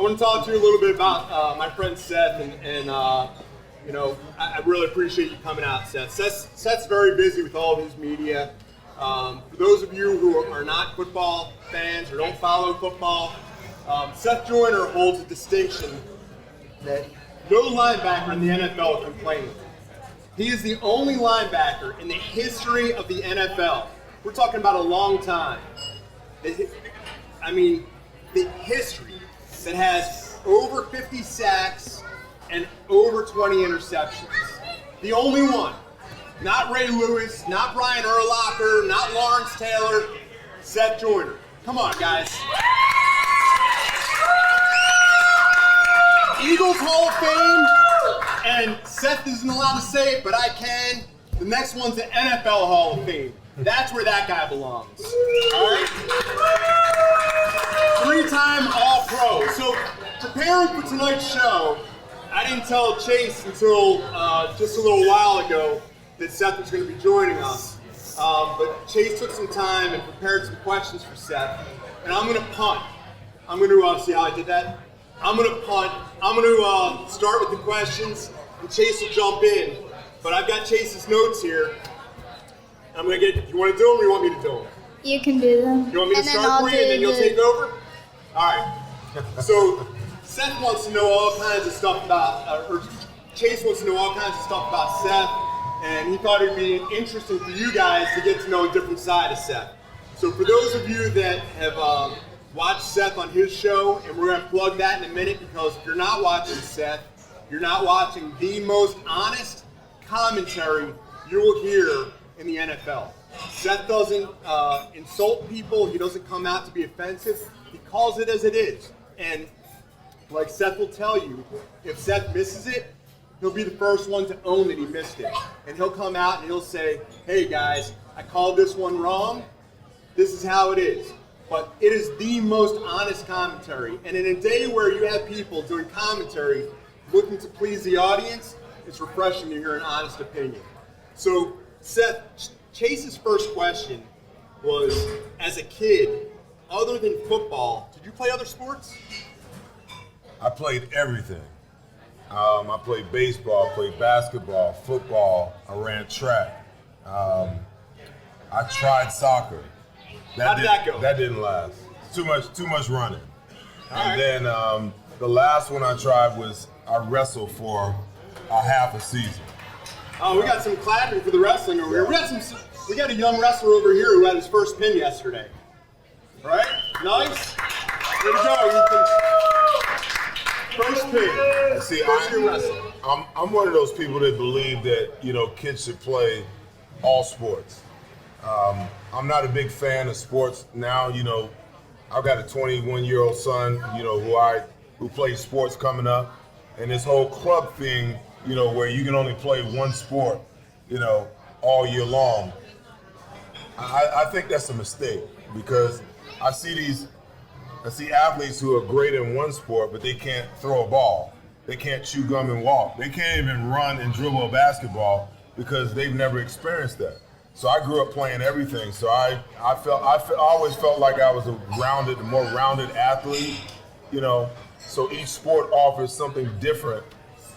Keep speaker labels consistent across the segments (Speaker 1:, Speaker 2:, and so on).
Speaker 1: want to talk to you a little bit about my friend Seth, and I really appreciate you coming out, Seth. Seth's very busy with all of his media. For those of you who are not football fans or don't follow football, Seth Joyner holds a distinction that no linebacker in the NFL can claim. He is the only linebacker in the history of the NFL. We're talking about a long time. I mean, the history that has over 50 sacks and over 20 interceptions. The only one. Not Ray Lewis, not Brian Urlacher, not Lawrence Taylor, Seth Joyner. Come on, guys. Eagles Hall of Fame, and Seth isn't allowed to say it, but I can. The next one's the NFL Hall of Fame. That's where that guy belongs. All right? 3-time All-Pro. So, preparing for tonight's show, I didn't tell Chase until just a little while ago that Seth was going to be joining us. But Chase took some time and prepared some questions for Seth. And I'm going to punt. I'm going to see how I did that? I'm going to punt. I'm going to start with the questions, and Chase will jump in. But I've got Chase's notes here. I'm going to get, you want to do them or you want me to do them?
Speaker 2: You can do them.
Speaker 1: You want me to start for you and then you'll take over? All right. So Seth wants to know all kinds of stuff about, or Chase wants to know all kinds of stuff about Seth, and he thought it would be interesting for you guys to get to know a different side of Seth. So for those of you that have watched Seth on his show, and we're going to plug that in a minute, because if you're not watching Seth, you're not watching the most honest commentary you will hear in the NFL. Seth doesn't insult people. He doesn't come out to be offensive. He calls it as it is. And like Seth will tell you, if Seth misses it, he'll be the first one to own that he missed it. And he'll come out and he'll say, hey guys, I called this one wrong. This is how it is. But it is the most honest commentary. And in a day where you have people doing commentary looking to please the audience, it's refreshing to hear an honest opinion. So Seth, Chase's first question was, as a kid, other than football, did you play other sports?
Speaker 3: I played everything. I played baseball, I played basketball, football, I ran track. I tried soccer.
Speaker 1: How'd that go?
Speaker 3: That didn't last. Too much running.
Speaker 1: All
Speaker 3: and
Speaker 1: right.
Speaker 3: then the last one I tried was I wrestled for a half a season.
Speaker 1: Oh, we got some clapping for the wrestling over here. We got a young wrestler over here who had his first pin yesterday. All right? Nice. Way to go, Ethan. First pin.
Speaker 3: See,
Speaker 1: First year wrestling.
Speaker 3: I'm one of those people that believe that, kids should play all sports. I'm not a big fan of sports now. I've got a 21-year-old son, who plays sports coming up, and this whole club thing, where you can only play one sport, all year long. I think that's a mistake, because I see athletes who are great in one sport, but they can't throw a ball. They can't chew gum and walk. They can't even run and dribble a basketball because they've never experienced that. So I grew up playing everything. So I always felt like I was a more rounded athlete, So each sport offers something different,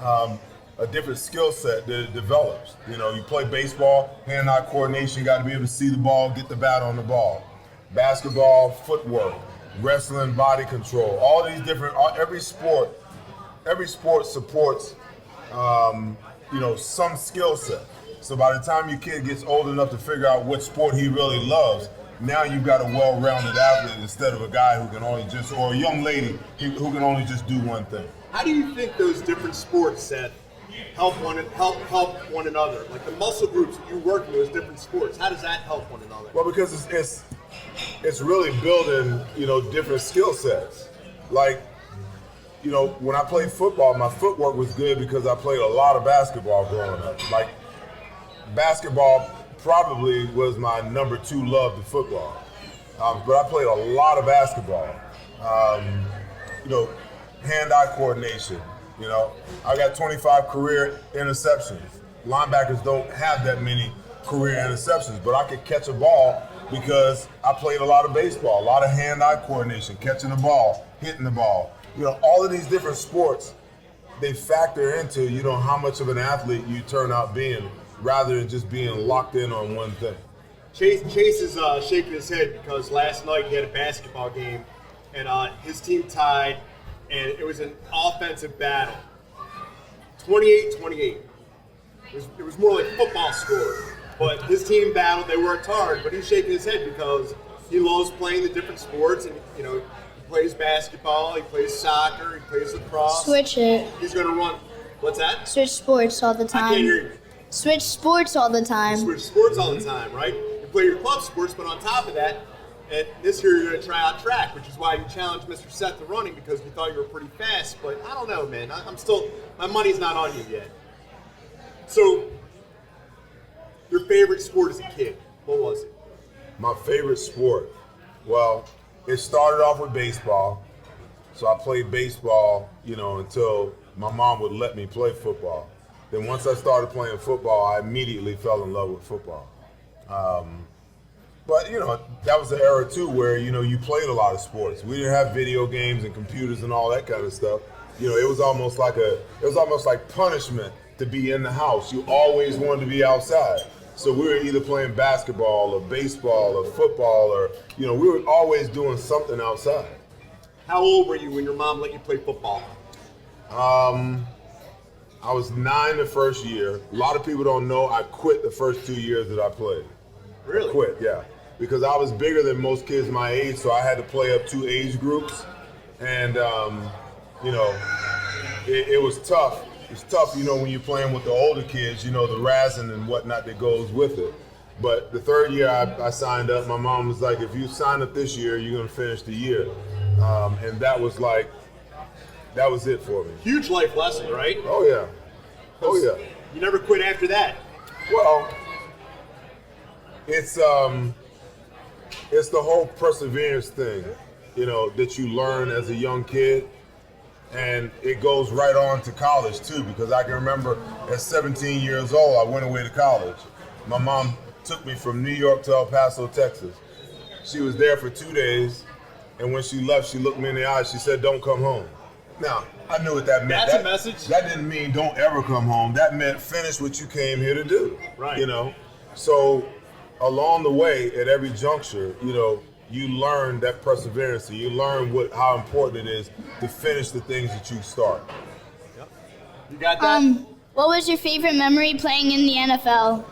Speaker 3: a different skill set that it develops. You play baseball, hand-eye coordination, got to be able to see the ball, get the bat on the ball. Basketball, footwork, wrestling, body control, all these different, every sport supports, some skill set. So by the time your kid gets old enough to figure out what sport he really loves, now you've got a well-rounded athlete instead of a guy who can only or a young lady who can only just do one thing.
Speaker 1: How do you think those different sports, Seth, help one another? Like the muscle groups that you work in those different sports, how does that help one another?
Speaker 3: Well, because it's really building, different skill sets. Like, when I played football, my footwork was good because I played a lot of basketball growing up. Like, basketball probably was my number 2 love to football. But I played a lot of basketball. Hand-eye coordination. I got 25 career interceptions. Linebackers don't have that many career interceptions, but I could catch a ball because I played a lot of baseball, a lot of hand-eye coordination, catching the ball, hitting the ball. all of these different sports, they factor into, how much of an athlete you turn out being rather than just being locked in on one thing.
Speaker 1: Chase is shaking his head because last night he had a basketball game and his team tied, and it was an offensive battle. 28-28. It was more like football score, but his team battled. They worked hard, but he's shaking his head because he loves playing the different sports, and he plays basketball, he plays soccer, he plays lacrosse.
Speaker 2: Switch it.
Speaker 1: He's gonna run. What's that?
Speaker 2: Switch sports all the time.
Speaker 1: I can't hear you.
Speaker 2: Switch sports all the time.
Speaker 1: You switch sports all the time, right? You play your club sports, but on top of that, and this year you're gonna try out track, which is why you challenged Mr. Seth to running because you thought you were pretty fast. But I don't know, man. My money's not on you yet. So, your favorite sport as a kid, what was it?
Speaker 3: My favorite sport? Well, it started off with baseball. So I played baseball, until my mom would let me play football. Then once I started playing football, I immediately fell in love with football. But that was the era too where, you played a lot of sports. We didn't have video games and computers and all that kind of stuff. It was almost like punishment to be in the house. You always wanted to be outside. So we were either playing basketball or baseball or football or, we were always doing something outside.
Speaker 1: How old were you when your mom let you play football?
Speaker 3: I was 9 the first year. A lot of people don't know I quit the first 2 years that I played.
Speaker 1: Really?
Speaker 3: I quit, yeah. Because I was bigger than most kids my age, so I had to play up 2 age groups. And, it was tough. It's tough, when you're playing with the older kids, the razzing and whatnot that goes with it. But the third year I signed up, my mom was like, if you sign up this year, you're going to finish the year. And that was it for me.
Speaker 1: Huge life lesson, right?
Speaker 3: Oh, yeah. Oh, yeah.
Speaker 1: You never quit after that.
Speaker 3: Well, it's the whole perseverance thing, that you learn as a young kid. And it goes right on to college too, because I can remember at 17 years old, I went away to college. My mom took me from New York to El Paso, Texas. She was there for 2 days, and when she left, she looked me in the eyes. She said, "Don't come home." Now, I knew what that meant.
Speaker 1: That's a message.
Speaker 3: That didn't mean don't ever come home. That meant finish what you came here to do.
Speaker 1: Right.
Speaker 3: So along the way, at every juncture, you learn that perseverance. You learn how important it is to finish the things that you start.
Speaker 1: Yep. You got that?
Speaker 2: What was your favorite memory playing in the NFL?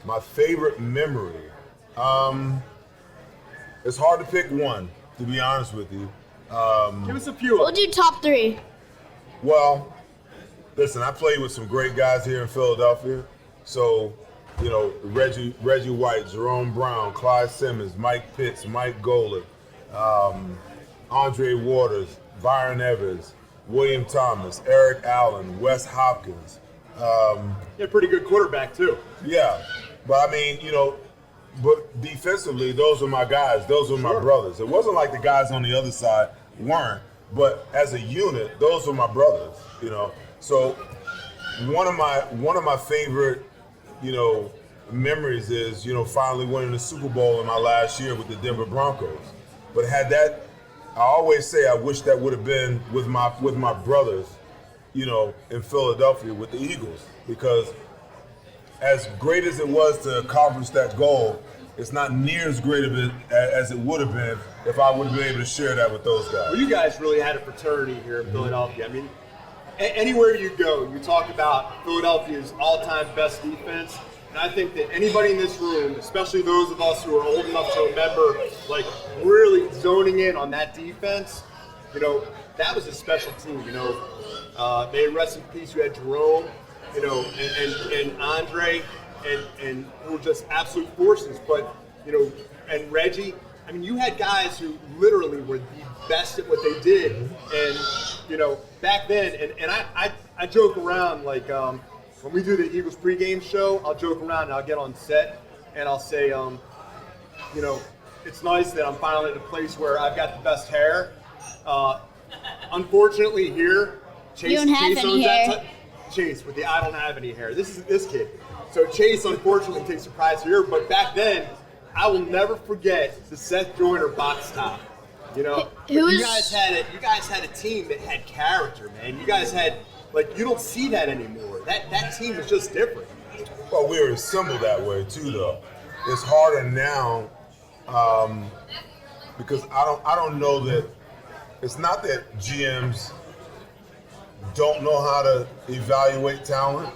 Speaker 3: My favorite memory? It's hard to pick one, to be honest with you.
Speaker 1: Give us a few.
Speaker 2: We'll do top 3.
Speaker 3: Well, listen, I played with some great guys here in Philadelphia. So, Reggie White, Jerome Brown, Clyde Simmons, Mike Pitts, Mike Golick, Andre Waters, Byron Evans, William Thomas, Eric Allen, Wes Hopkins.
Speaker 1: You're a pretty good quarterback too.
Speaker 3: Yeah, but but defensively, those were my guys. Those were my brothers. It wasn't like the guys on the other side weren't, but as a unit, those were my brothers. So one of my favorite memories is, finally winning the Super Bowl in my last year with the Denver Broncos. But I always say I wish that would have been with my brothers, in Philadelphia with the Eagles, because as great as it was to accomplish that goal, it's not near as great of it as it would have been if I would have been able to share that with those guys.
Speaker 1: Well, you guys really had a fraternity here in Philadelphia. I mean, anywhere you go, you talk about Philadelphia's all-time best defense, and I think that anybody in this room, especially those of us who are old enough to remember, really zoning in on that defense, that was a special team. May rest in peace. You had Jerome, and Andre, and who were just absolute forces. But and Reggie. I mean, you had guys who literally were the best at what they did, and back then. And I joke around when we do the Eagles pregame show, I'll joke around and I'll get on set and I'll say, it's nice that I'm finally at a place where I've got the best hair. Unfortunately, here, Chase
Speaker 2: don't have
Speaker 1: Chase
Speaker 2: any
Speaker 1: owns
Speaker 2: hair.
Speaker 1: that. Chase with the I don't have any hair. This is this kid. So Chase unfortunately takes a prize here, but back then, I will never forget the Seth Joyner box top. You know, you guys had a team that had character, man. You guys had you don't see that anymore. That team was just different.
Speaker 3: Well, we were assembled that way too, though. It's harder now because I don't know that it's not that GMs don't know how to evaluate talent,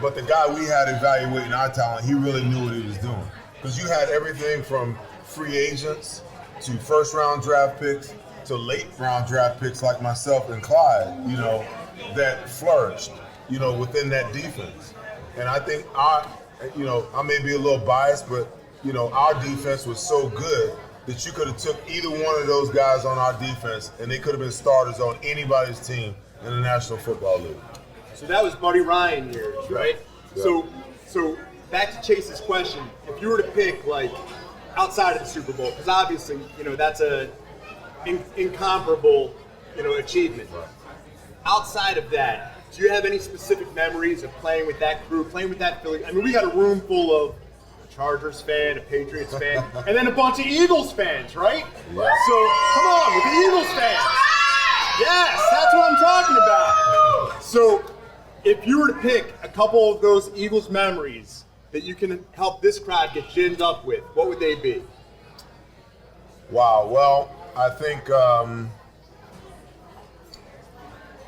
Speaker 3: but the guy we had evaluating our talent, he really knew what he was doing. Because you had everything from free agents to first-round draft picks to late-round draft picks like myself and Clyde, you know, that flourished, you know, within that defense. And I think I may be a little biased, but, you know, our defense was so good that you could have took either one of those guys on our defense and they could have been starters on anybody's team in the National Football League.
Speaker 1: So that was Buddy Ryan years, right? Yeah. So back to Chase's question, if you were to pick outside of the Super Bowl, because obviously, you know, that's a incomparable, you know, achievement.
Speaker 3: Right.
Speaker 1: Outside of that, do you have any specific memories of playing with that crew, playing with that Philly? I mean, we got a room full of a Chargers fan, a Patriots fan, and then a bunch of Eagles fans, right?
Speaker 3: Yeah.
Speaker 1: So come on, with the Eagles fans. Yes, that's what I'm talking about. So if you were to pick a couple of those Eagles memories that you can help this crowd get ginned up with, what would they be?
Speaker 3: Wow. Well, I think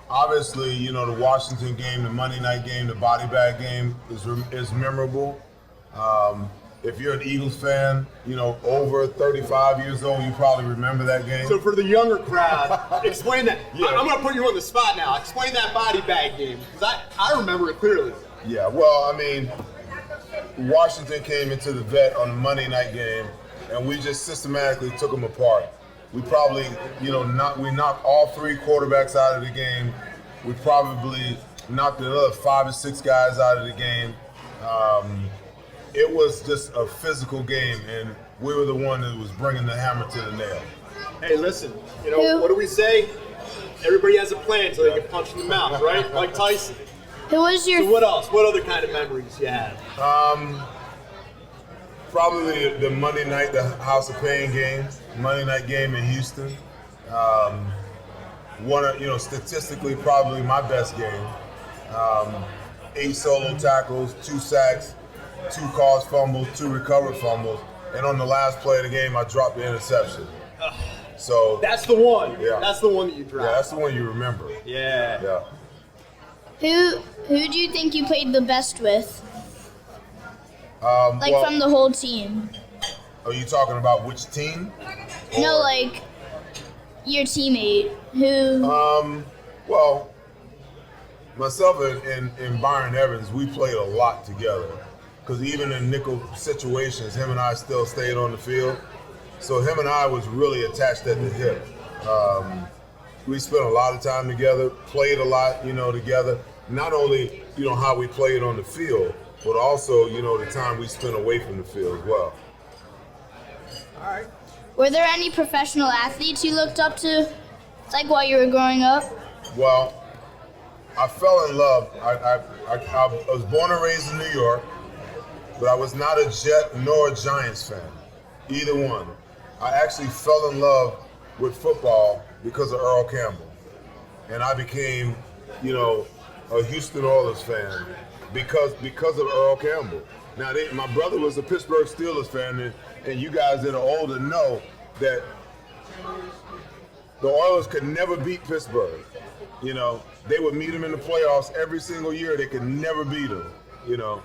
Speaker 3: obviously, you know, the Washington game, the Monday night game, the body bag game is memorable. If you're an Eagles fan, you know, over 35 years old, you probably remember that game.
Speaker 1: So for the younger crowd, explain that. Yeah. I'm going to put you on the spot now. Explain that body bag game, because I remember it clearly.
Speaker 3: Yeah, well, I mean, Washington came into the vet on the Monday night game, and we just systematically took them apart. We probably, you know, we knocked all three quarterbacks out of the game. We probably knocked another 5 or 6 guys out of the game. It was just a physical game, and we were the one that was bringing the hammer to the nail.
Speaker 1: Hey, listen, you know, what do we say? Everybody has a plan so they can punch in the mouth, right? Like Tyson.
Speaker 2: Who was your...
Speaker 1: So what else? What other kind of memories you have?
Speaker 3: Probably the Monday night, the House of Pain game, Monday night game in Houston. Statistically, probably my best game. 8 solo tackles, 2 sacks, 2 caused fumbles, 2 recovered fumbles, and on the last play of the game, I dropped the interception. So
Speaker 1: that's the one.
Speaker 3: Yeah.
Speaker 1: That's the one that you dropped.
Speaker 3: Yeah, that's the one you remember.
Speaker 1: Yeah.
Speaker 2: Who do you think you played the best with? From the whole team.
Speaker 3: Are you talking about which team?
Speaker 2: No, like your teammate. Who?
Speaker 3: Well, myself and Byron Evans, we played a lot together. Because even in nickel situations, him and I still stayed on the field. So him and I was really attached at the hip. We spent a lot of time together, played a lot, you know, together. Not only, you know, how we played on the field, but also, you know, the time we spent away from the field as well.
Speaker 1: All right.
Speaker 2: Were there any professional athletes you looked up to, while you were growing up?
Speaker 3: Well, I fell in love. I was born and raised in New York, but I was not a Jet nor a Giants fan, either one. I actually fell in love with football because of Earl Campbell. And I became, you know, a Houston Oilers fan because of Earl Campbell. Now, my brother was a Pittsburgh Steelers fan, and you guys that are older know that the Oilers could never beat Pittsburgh. You know, they would meet them in the playoffs every single year. They could never beat them, you know.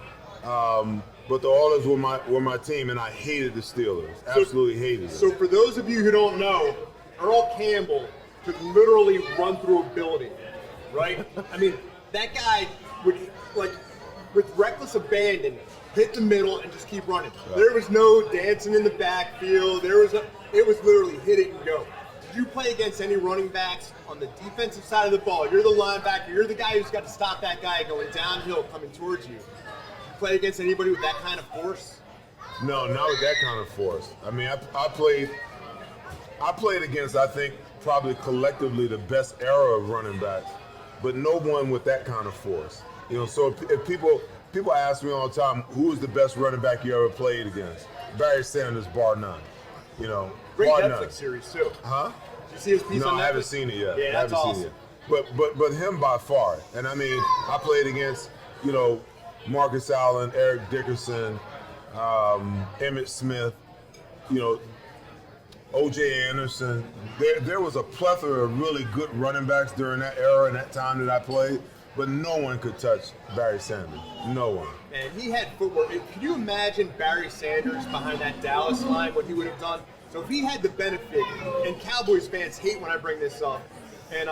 Speaker 3: But the Oilers were my team, and I hated the Steelers. Absolutely hated them.
Speaker 1: So for those of you who don't know, Earl Campbell could literally run through a building, right? I mean, that guy would, with reckless abandon, hit the middle and just keep running. Right. There was no dancing in the backfield. It was literally hit it and go. Did you play against any running backs on the defensive side of the ball? You're the linebacker. You're the guy who's got to stop that guy going downhill coming towards you. Play against anybody with that kind of force?
Speaker 3: No, not with that kind of force. I mean, I played against, I think, probably collectively the best era of running backs, but no one with that kind of force. You know, so if people ask me all the time, who is the best running back you ever played against? Barry Sanders, bar none. You know,
Speaker 1: Great
Speaker 3: Hard
Speaker 1: Netflix
Speaker 3: Knocks.
Speaker 1: series too.
Speaker 3: Huh?
Speaker 1: Did you see his piece
Speaker 3: No,
Speaker 1: on Netflix?
Speaker 3: I haven't seen it yet.
Speaker 1: Yeah,
Speaker 3: I
Speaker 1: that's
Speaker 3: haven't
Speaker 1: awesome.
Speaker 3: seen it yet. But him by far. And I mean, I played against, Marcus Allen, Eric Dickerson, Emmitt Smith, O.J. Anderson. There was a plethora of really good running backs during that era and that time that I played, but no one could touch Barry Sanders. No one.
Speaker 1: Man, he had footwork. Can you imagine Barry Sanders behind that Dallas line, what he would have done? So if he had the benefit, and Cowboys fans hate when I bring this up, and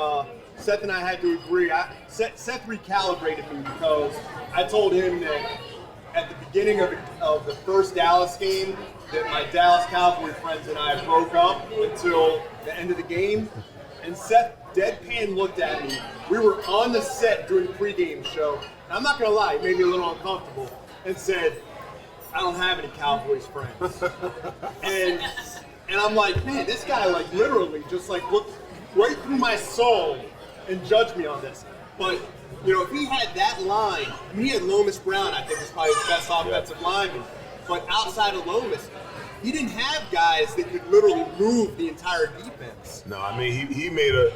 Speaker 1: Seth and I had to agree. Seth recalibrated me because I told him that at the beginning of the first Dallas game that my Dallas Cowboy friends and I broke up until the end of the game. And Seth deadpan looked at me. We were on the set doing the pregame show. And I'm not going to lie, it made me a little uncomfortable. And said, I don't have any Cowboys friends. and I'm like, man, this guy like literally just like looked right through my soul and judged me on this. But, if he had that line, he had Lomas Brown, I think was probably his best offensive lineman. But outside of Lomas, he didn't have guys that could literally move the entire defense.
Speaker 3: No, I mean he made a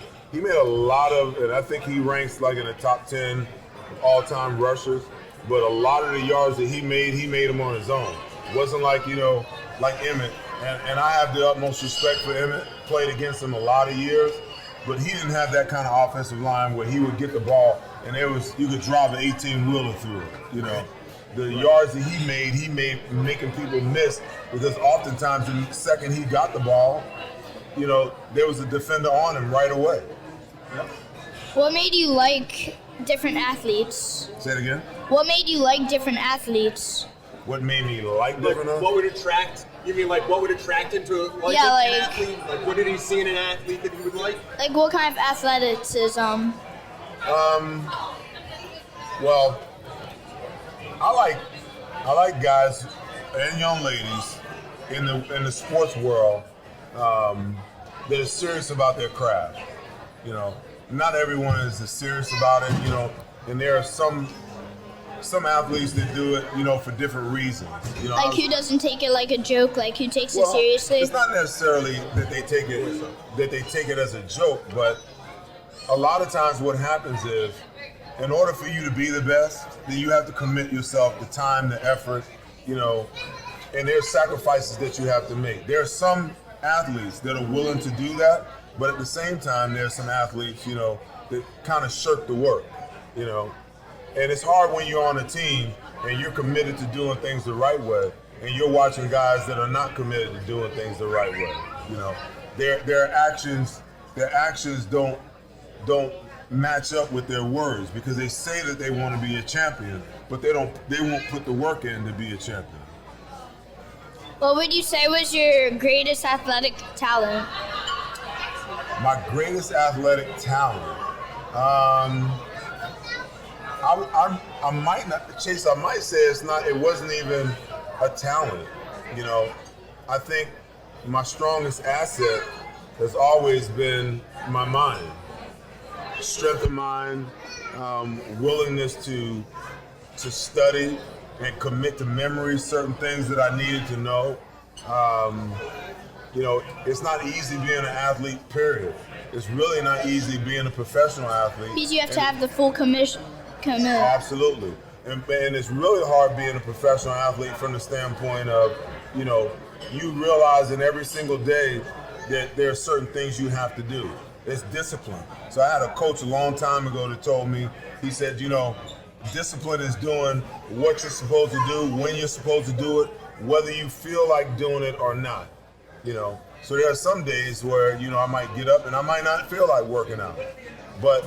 Speaker 3: lot of, and I think he ranks like in the top 10 all-time rushers. But a lot of the yards that he made them on his own. It wasn't like like Emmitt, and I have the utmost respect for Emmitt. Played against him a lot of years, but he didn't have that kind of offensive line where he would get the ball and you could drive an 18-wheeler through it. The yards that he made making people miss because oftentimes the second he got the ball, there was a defender on him right away.
Speaker 1: Yep.
Speaker 2: What made you like different athletes?
Speaker 3: Say it again.
Speaker 2: What made you like different athletes?
Speaker 3: What made me like different?
Speaker 1: What would attract? You mean like what would attract him to an athlete? Like what did he see in an athlete that he would like?
Speaker 2: Like what kind of athleticism?
Speaker 3: Well, I like guys and young ladies in the sports world that are serious about their craft. Not everyone is as serious about it. And there are some athletes that do it, for different reasons.
Speaker 2: Like who doesn't take it like a joke? Like who takes it seriously?
Speaker 3: It's not necessarily that they take it as a joke, but a lot of times what happens is, in order for you to be the best, then you have to commit yourself, the time, the effort, and there's sacrifices that you have to make. There are some athletes that are willing to do that, but at the same time, there's some athletes, that kind of shirk the work, And it's hard when you're on a team and you're committed to doing things the right way, and you're watching guys that are not committed to doing things the right way. Their actions don't match up with their words because they say that they want to be a champion, but they won't put the work in to be a champion.
Speaker 2: What would you say was your greatest athletic talent?
Speaker 3: My greatest athletic talent. I might not, Chase. I might say it wasn't even a talent. I think my strongest asset has always been my mind. Strength of mind, willingness to study and commit to memory certain things that I needed to know. It's not easy being an athlete, period. It's really not easy being a professional athlete.
Speaker 2: Because you have to have the full commitment.
Speaker 3: Absolutely. And it's really hard being a professional athlete from the standpoint of, you realizing every single day that there are certain things you have to do. It's discipline. So I had a coach a long time ago that told me, he said, discipline is doing what you're supposed to do, when you're supposed to do it, whether you feel like doing it or not. So there are some days where, I might get up and I might not feel like working out. But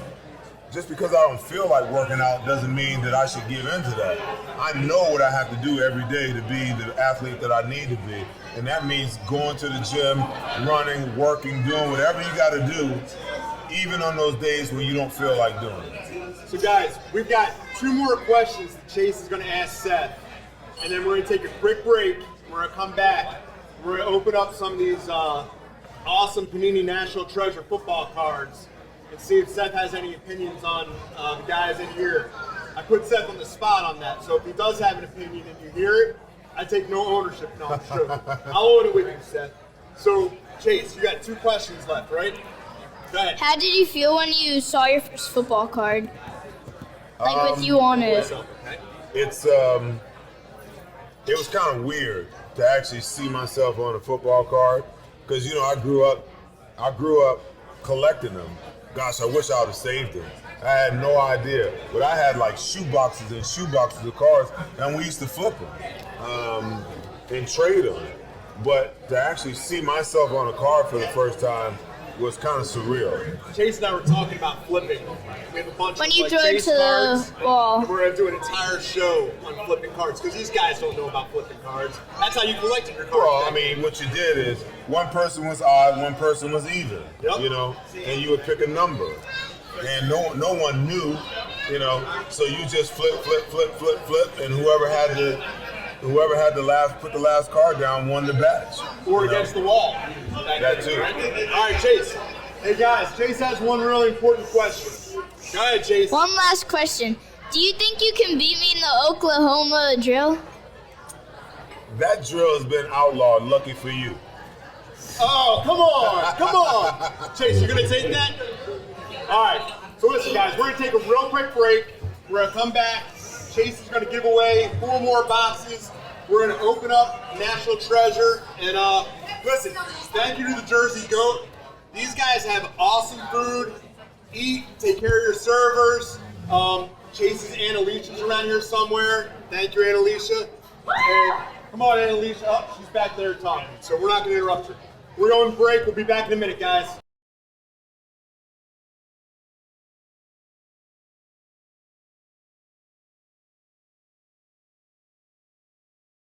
Speaker 3: just because I don't feel like working out doesn't mean that I should give into that. I know what I have to do every day to be the athlete that I need to be. And that means going to the gym, running, working, doing whatever you got to do, even on those days when you don't feel like doing it.
Speaker 1: So guys, we've got 2 more questions that Chase is going to ask Seth. And then we're going to take a quick break. We're going to come back. We're going to open up some of these awesome Panini National Treasure football cards and see if Seth has any opinions on the guys in here. I put Seth on the spot on that, so if he does have an opinion and you hear it, I take no ownership. No, I'm sure. I'll own it with you, Seth. So Chase, you got 2 questions left, right? Go ahead.
Speaker 2: How did you feel when you saw your first football card? Like with you on it.
Speaker 3: It was kind of weird to actually see myself on a football card because I grew up collecting them. Gosh, I wish I would have saved them. I had no idea, but I had like shoe boxes and shoe boxes of cards, and we used to flip them and trade them. But to actually see myself on a card for the first time was kind of surreal.
Speaker 1: Chase and I were talking about flipping. We have a bunch
Speaker 2: When
Speaker 1: of
Speaker 2: you threw it
Speaker 1: Chase
Speaker 2: to the
Speaker 1: cards.
Speaker 2: wall.
Speaker 1: We're going to do an entire show on flipping cards because these guys don't know about flipping cards. That's how you collected your cards.
Speaker 3: Well, I mean, what you did is one person was odd, one person was even.
Speaker 1: Yep.
Speaker 3: And you would pick a number, and no one knew, So you just flip, and whoever had the put the last card down won the batch.
Speaker 1: Or against the wall.
Speaker 3: That too.
Speaker 1: Right? All right, Chase. Hey guys, Chase has one really important question. Go ahead, Chase.
Speaker 2: One last question. Do you think you can beat me in the Oklahoma drill?
Speaker 3: That drill has been outlawed. Lucky for you.
Speaker 1: Oh, come on. Chase, you're going to take that? All right. So listen, guys, we're going to take a real quick break. We're going to come back. Chase is going to give away 4 more boxes. We're going to open up National Treasure. And listen, thank you to the Jersey Goat. These guys have awesome food. Eat, take care of your servers. Chase's Aunt Alicia's around here somewhere. Thank you, Aunt Alicia. And come on, Aunt Alicia. Oh, she's back there talking, so we're not going to interrupt her. We're going to break. We'll be back in a minute, guys.